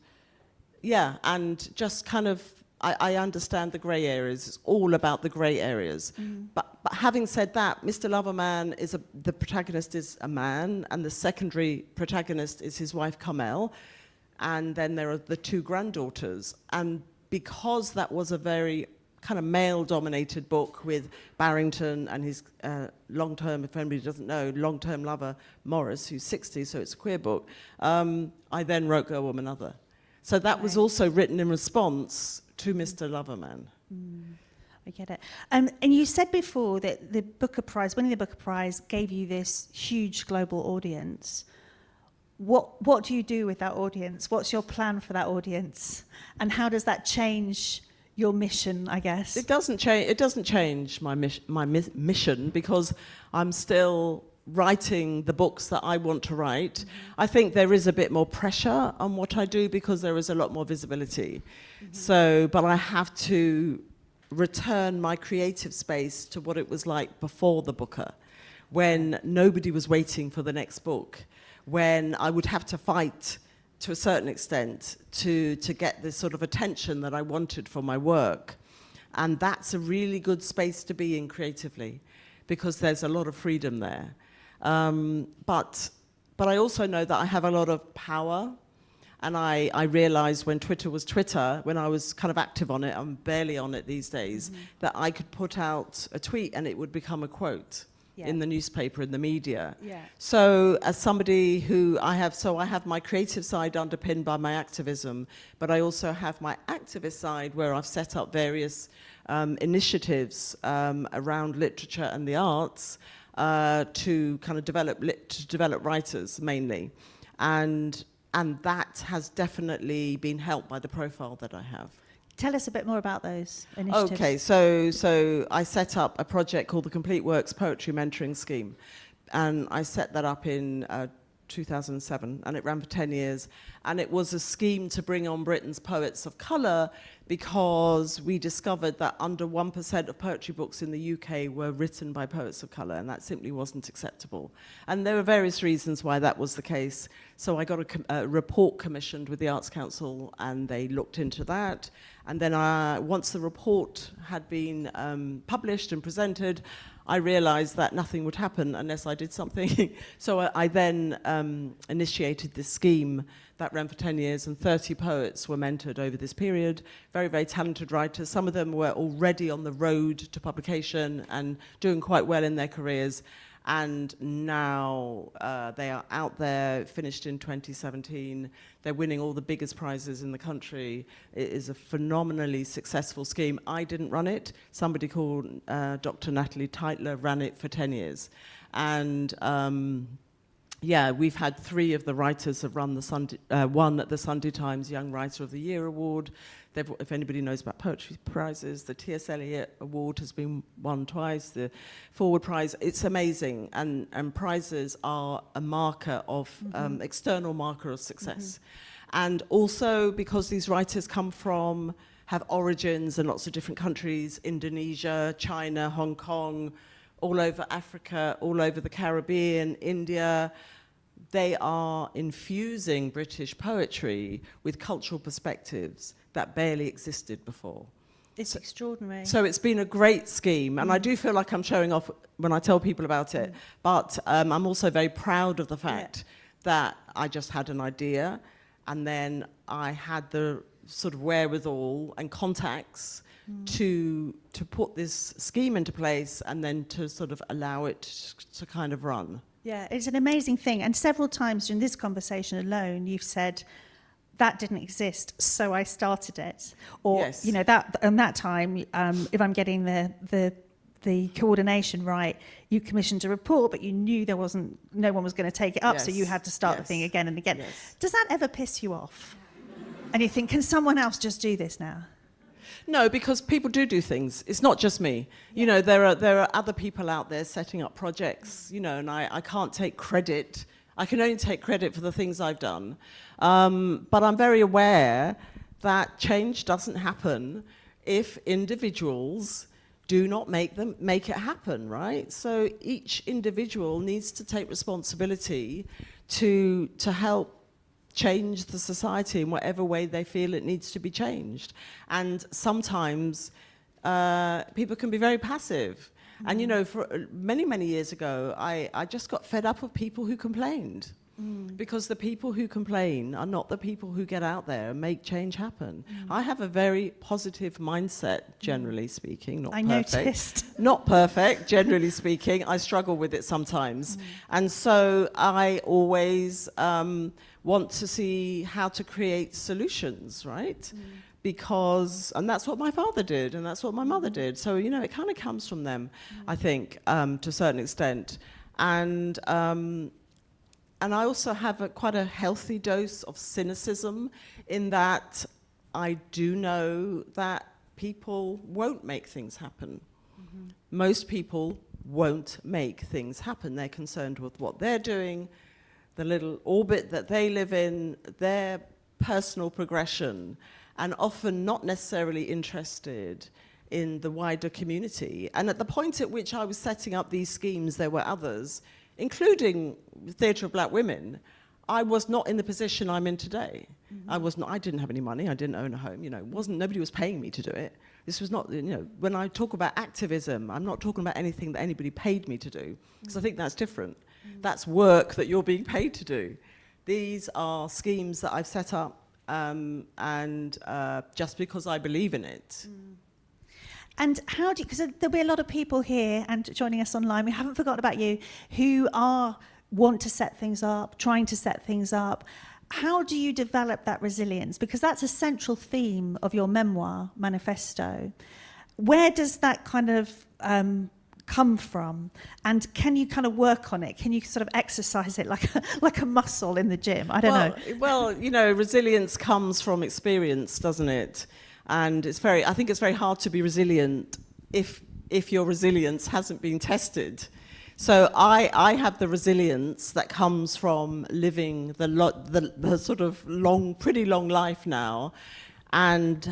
just kind of, I understand the grey areas. It's all about the grey areas. But having said that, Mr. Loverman the protagonist is a man, and the secondary protagonist is his wife Carmel, and then there are the two granddaughters. And because that was a very kind of male-dominated book with Barrington and his long-term, if anybody doesn't know, long-term lover, Morris, who's 60, so it's a queer book, I then wrote Girl, Woman, Other. So that was also written in response to Mr. Loverman. I get it. And you said before that the Booker Prize, winning the Booker Prize, gave you this huge global audience. What do you do with that audience? What's your plan for that audience? And how does that change your mission, I guess? It doesn't change my mission, because I'm still writing the books that I want to write. I think there is a bit more pressure on what I do because there is a lot more visibility. So, but I have to return my creative space to what it was like before the Booker, when nobody was waiting for the next book, when I would have to fight to a certain extent to get this sort of attention that I wanted for my work. And that's a really good space to be in creatively, because there's a lot of freedom there. But I also know that I have a lot of power, and I realized when Twitter was Twitter, when I was kind of active on it, I'm barely on it these days, that I could put out a tweet and it would become a quote. In the newspaper, in the media. So as somebody who I have my creative side underpinned by my activism, but I also have my activist side where I've set up various initiatives around literature and the arts to kind of develop writers mainly. And that has definitely been helped by the profile that I have. Tell us a bit more about those initiatives. Okay, so I set up a project called the Complete Works Poetry Mentoring Scheme, and I set that up in 2007, and it ran for 10 years. And it was a scheme to bring on Britain's poets of colour, because we discovered that under 1% of poetry books in the UK were written by poets of colour, and that simply wasn't acceptable. And there were various reasons why that was the case. So I got a report commissioned with the Arts Council, and they looked into that. And then once the report had been published and presented, I realized that nothing would happen unless I did something. So I then initiated this scheme that ran for 10 years, and 30 poets were mentored over this period. Very, very talented writers. Some of them were already on the road to publication and doing quite well in their careers. And now they are out there, finished in 2017. They're winning all the biggest prizes in the country. It is a phenomenally successful scheme. I didn't run it. Somebody called Dr. Natalie Teitler ran it for 10 years. And yeah, we've had 3 of the writers have run the Sunday, won at the Sunday Times Young Writer of the Year Award. If anybody knows about poetry prizes, the T.S. Eliot Award has been won twice, the Forward Prize. It's amazing, and prizes are a marker of, external marker of success. And also because these writers have origins in lots of different countries, Indonesia, China, Hong Kong, all over Africa, all over the Caribbean, India. They are infusing British poetry with cultural perspectives that barely existed before. It's extraordinary. So it's been a great scheme, and I do feel like I'm showing off when I tell people about it, but I'm also very proud of the fact that I just had an idea, and then I had the sort of wherewithal and contacts to put this scheme into place, and then to sort of allow it to kind of run. Yeah, it's an amazing thing. And several times during this conversation alone, you've said, that didn't exist, so I started it. Or, Yes. you know, that time, if I'm getting the coordination right, you commissioned a report, but you knew no one was going to take it up, so you had to start the thing again and again. Yes. Does that ever piss you off? And you think, can someone else just do this now? No, because people do things. It's not just me. You know, there are other people out there setting up projects, you know, and I can't take credit. I can only take credit for the things I've done. But I'm very aware that change doesn't happen if individuals do not make it happen, right? So each individual needs to take responsibility to help change the society in whatever way they feel it needs to be changed. And sometimes people can be very passive. And, you know, for many years ago, I just got fed up of people who complained. Because the people who complain are not the people who get out there and make change happen. I have a very positive mindset, generally speaking, not perfect. Noticed. Not perfect, generally speaking. I struggle with it sometimes. And so I always want to see how to create solutions, right? Because, and that's what my father did, and that's what my mother did. So, you know, it kind of comes from them, I think, to a certain extent. And I also have quite a healthy dose of cynicism in that I do know that people won't make things happen. Most people won't make things happen. They're concerned with what they're doing, the little orbit that they live in, their personal progression, and often not necessarily interested in the wider community. And at the point at which I was setting up these schemes, there were others, including the Theatre of Black Women. I was not in the position I'm in today. I didn't have any money, I didn't own a home, you know, nobody was paying me to do it. This was not, you know, when I talk about activism, I'm not talking about anything that anybody paid me to do, because I think that's different. That's work that you're being paid to do. These are schemes that I've set up just because I believe in it. And how do you, because there'll be a lot of people here and joining us online, we haven't forgotten about you, who want to set things up, trying to set things up. How do you develop that resilience? Because that's a central theme of your memoir, Manifesto. Where does that kind of come from? And can you kind of work on it? Can you sort of exercise it like a muscle in the gym? I don't know. Well, you know, resilience comes from experience, doesn't it? And I think it's very hard to be resilient if your resilience hasn't been tested. So I have the resilience that comes from living the sort of pretty long life now, and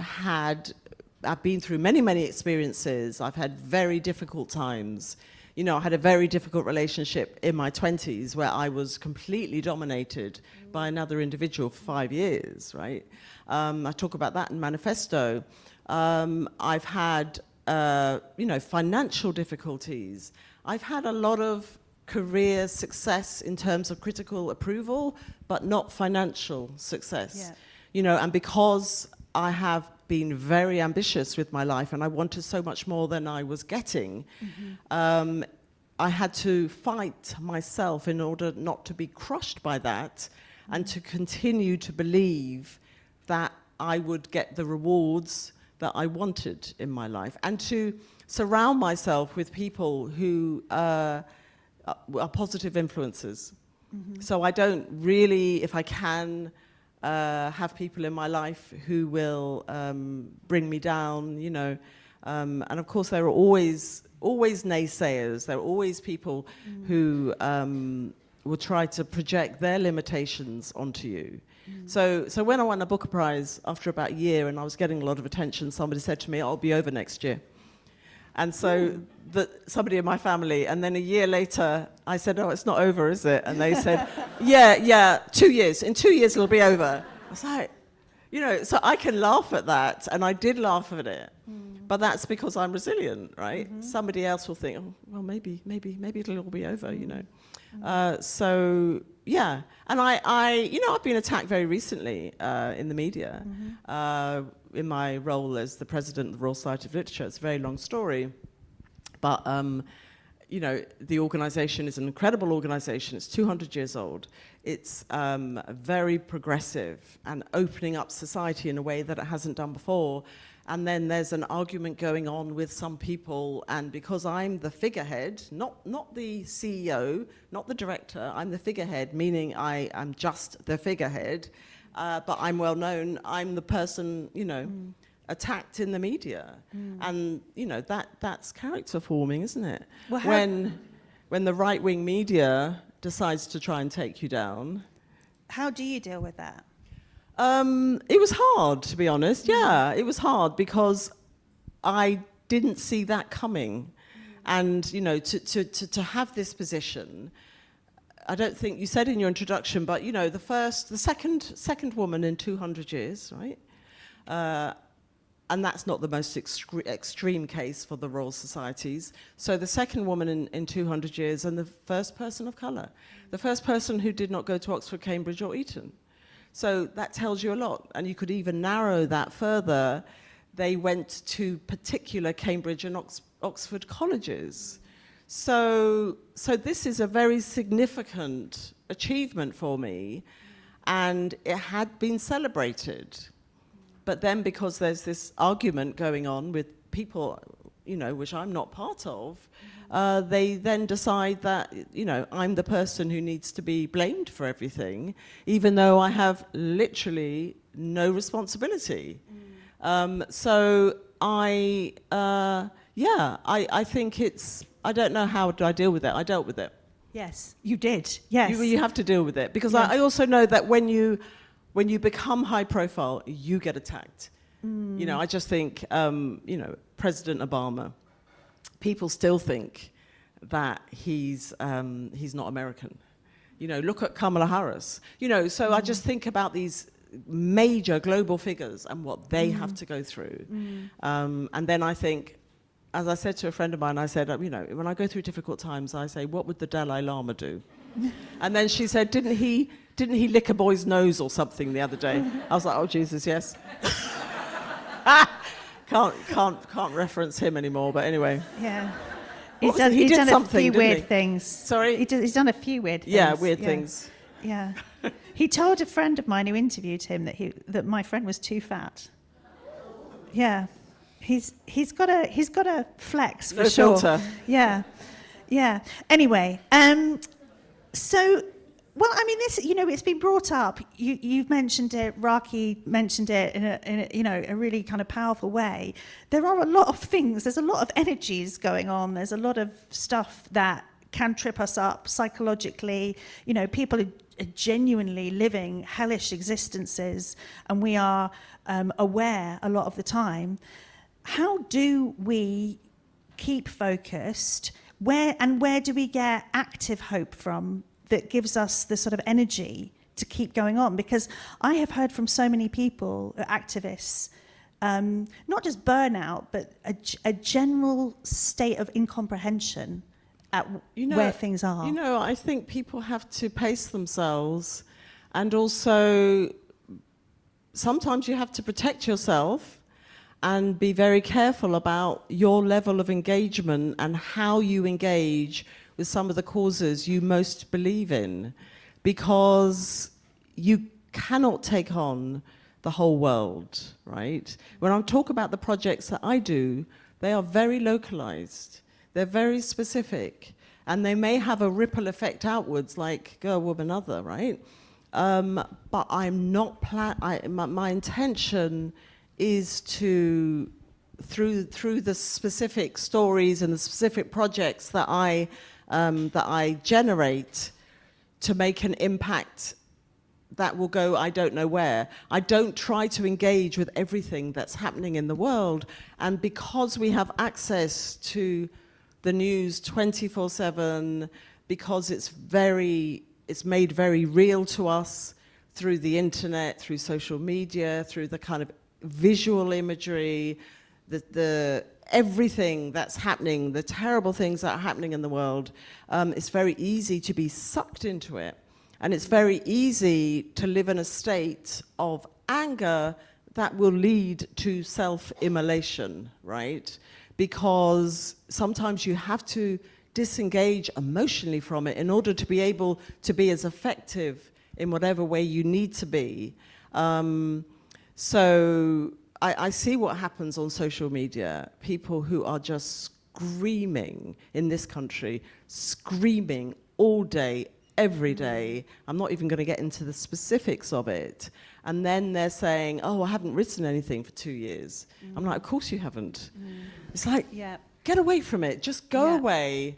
I've been through many experiences. I've had very difficult times. You know, I had a very difficult relationship in my 20s where I was completely dominated by another individual for 5 years, right? I talk about that in Manifesto. I've had, you know, financial difficulties. I've had a lot of career success in terms of critical approval, but not financial success. Yeah. You know, and because I have been very ambitious with my life and I wanted so much more than I was getting, I had to fight myself in order not to be crushed by that and to continue to believe that I would get the rewards that I wanted in my life, and to surround myself with people who are positive influences. So I don't really, if I can, have people in my life who will bring me down, you know. And of course, there are always naysayers. There are always people who will try to project their limitations onto you. So when I won a Booker Prize after about a year and I was getting a lot of attention, somebody said to me, "I'll be over next year." And so somebody in my family, and then a year later, I said, "Oh, it's not over, is it?" And they said, yeah, 2 years. In 2 years, it'll be over. I was like, you know, so I can laugh at that, and I did laugh at it. But that's because I'm resilient, right? Somebody else will think, "Oh, well, maybe it'll all be over," you know. So yeah, and I've been attacked very recently in the media in my role as the president of the Royal Society of Literature. It's a very long story, but you know, the organisation is an incredible organisation. It's 200 years old. It's very progressive and opening up society in a way that it hasn't done before. And then there's an argument going on with some people, and because I'm the figurehead, not the CEO, not the director, I'm the figurehead, meaning I am just the figurehead, but I'm well known, I'm the person, you know, attacked in the media. And, you know, that's character forming, isn't it? Well, when the right-wing media decides to try and take you down. How do you deal with that? It was hard, to be honest. Yeah, it was hard because I didn't see that coming. And, you know, to have this position, I don't think you said in your introduction, but, you know, the second woman in 200 years, right? And that's not the most extreme case for the Royal Societies. So the second woman in 200 years, and the first person of colour. The first person who did not go to Oxford, Cambridge or Eton. So that tells you a lot. And you could even narrow that further. They went to particular Cambridge and Oxford colleges. So this is a very significant achievement for me, and it had been celebrated. But then because there's this argument going on with people, you know, which I'm not part of, they then decide that, you know, I'm the person who needs to be blamed for everything, even though I have literally no responsibility. So I think it's, I don't know how do I deal with it. I dealt with it. Yes, you did. Yes. You have to deal with it. Because I also know that when you become high profile, you get attacked. You know, I just think, you know, President Obama, people still think that he's not American. You know, look at Kamala Harris. You know, so I just think about these major global figures and what they have to go through. And then I think, as I said to a friend of mine, I said, you know, when I go through difficult times, I say, what would the Dalai Lama do? And then she said, didn't he lick a boy's nose or something the other day? I was like, oh, Jesus, yes. Can't reference him anymore, but anyway. Yeah. He's done a few weird he? things. Sorry? He's done a few weird things. Yeah, weird things. Yeah. He told a friend of mine who interviewed him that my friend was too fat. Yeah. He's got a flex for sure. Filter. Yeah. Yeah. Anyway, so, well, I mean, this, you know, it's been brought up. You've mentioned it. Raki mentioned it in a you know, a really kind of powerful way. There are a lot of things. There's a lot of energies going on. There's a lot of stuff that can trip us up psychologically. You know, people are genuinely living hellish existences, and we are aware a lot of the time. How do we keep focused? Where do we get active hope from that gives us the sort of energy to keep going on? Because I have heard from so many people, activists, not just burnout, but a general state of incomprehension at where things are. You know, I think people have to pace themselves, and also sometimes you have to protect yourself and be very careful about your level of engagement and how you engage with some of the causes you most believe in, because you cannot take on the whole world, right? When I talk about the projects that I do, they are very localized, they're very specific, And they may have a ripple effect outwards, like girl, woman, other, right? But I'm not my intention is to, through the specific stories and the specific projects that I generate, to make an impact that will go I don't know where. I don't try to engage with everything that's happening in the world. And because we have access to the news 24/7, because it's made very real to us through the internet, through social media, through the kind of visual imagery, the everything that's happening, the terrible things that are happening in the world, it's very easy to be sucked into it. And it's very easy to live in a state of anger that will lead to self-immolation, right? Because sometimes you have to disengage emotionally from it in order to be able to be as effective in whatever way you need to be. So I see what happens on social media. People who are just screaming in this country, screaming all day, every day. I'm not even going to get into the specifics of it. And then they're saying, oh, I haven't written anything for 2 years. I'm like, of course you haven't. It's like, get away from it. Just go away.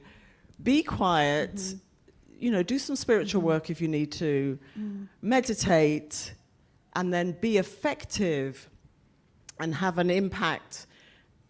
Be quiet. You know, do some spiritual work if you need to. Meditate. And then be effective and have an impact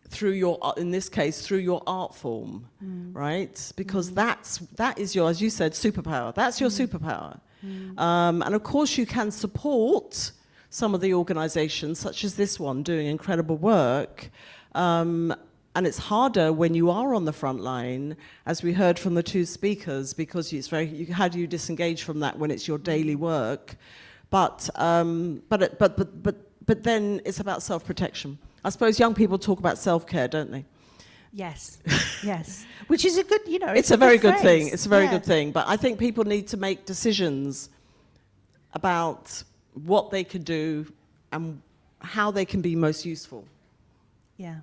through your, in this case, through your art form, right? Because that is your, as you said, superpower. That's your superpower. And of course you can support some of the organizations, such as this one, doing incredible work. And it's harder when you are on the front line, as we heard from the two speakers, because it's very, how do you disengage from that when it's your daily work? But then it's about self-protection. I suppose young people talk about self-care, don't they? Yes, yes. Which is a good, you know, it's a very good thing. It's a very good thing. But I think people need to make decisions about what they could do and how they can be most useful. Yeah,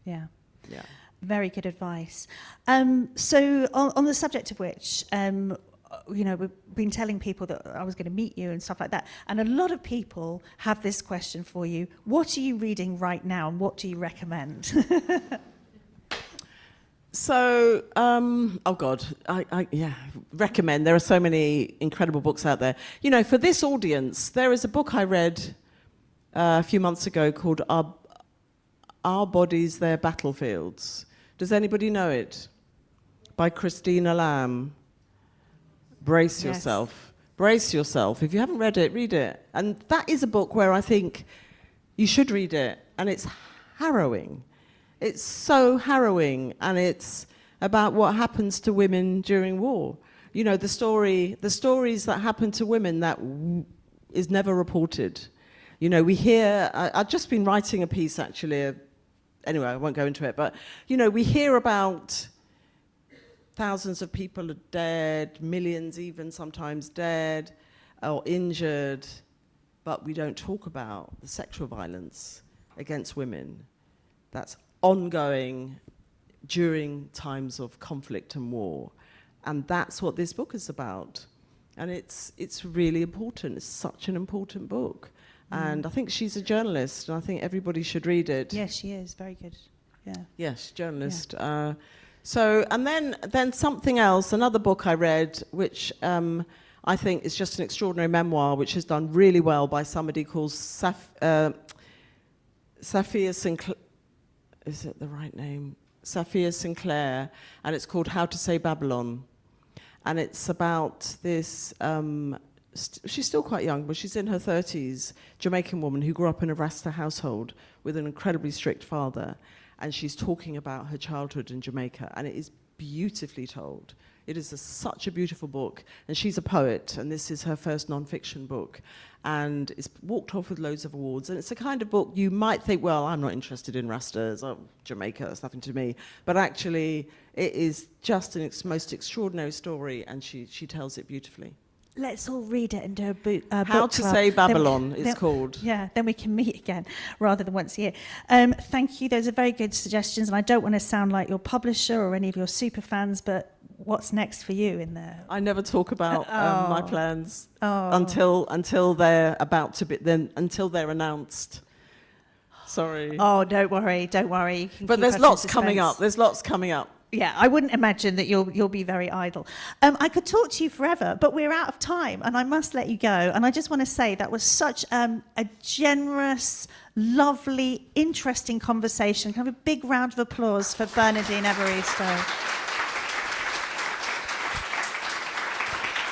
yeah. Yeah. Very good advice. So on the subject of which, you know, we've been telling people that I was going to meet you and stuff like that. And a lot of people have this question for you. What are you reading right now and what do you recommend? So, oh God, I recommend. There are so many incredible books out there. You know, for this audience, there is a book I read a few months ago called Our Bodies, Their Battlefields. Does anybody know it? By Christina Lamb. Brace yourself. Brace yourself. If you haven't read it, read it. And that is a book where I think you should read it. And it's harrowing. It's so harrowing. And it's about what happens to women during war. You know, the stories that happen to women that is never reported. You know, we hear, I've just been writing a piece actually, anyway, I won't go into it, but, you know, we hear about thousands of people are dead, millions even sometimes dead or injured, but we don't talk about the sexual violence against women that's ongoing during times of conflict and war. And that's what this book is about. And it's really important. It's such an important book. And I think she's a journalist, and I think everybody should read it. Yes, she is. Very good. Yeah. Yes, journalist. Yeah. So, and then something else, another book I read, which I think is just an extraordinary memoir, which is done really well by somebody called Safia Sinclair. Is it the right name? Safia Sinclair, and it's called How to Say Babylon. And it's about this, she's still quite young, but she's in her 30s, Jamaican woman who grew up in a Rasta household with an incredibly strict father. And she's talking about her childhood in Jamaica, and it is beautifully told. It is such a beautiful book, and she's a poet, and this is her first non-fiction book, and it's walked off with loads of awards, and it's the kind of book you might think, well, I'm not interested in Rastas, or Jamaica, it's nothing to me, but actually it is just an most extraordinary story, and she tells it beautifully. Let's all read it and do a book How to club. Say Babylon, it's called. Yeah, then we can meet again rather than once a year. Thank you. Those are very good suggestions, and I don't want to sound like your publisher or any of your super fans, but what's next for you in there? I never talk about my plans Oh. until they're about to be until they're announced. Sorry. Oh, don't worry. You can But keep there's us in lots coming suspense. up. There's lots coming up. Yeah, I wouldn't imagine that you'll be very idle. I could talk to you forever, but we're out of time, and I must let you go. And I just want to say that was such a generous, lovely, interesting conversation. Kind of a big round of applause for Bernardine Evaristo.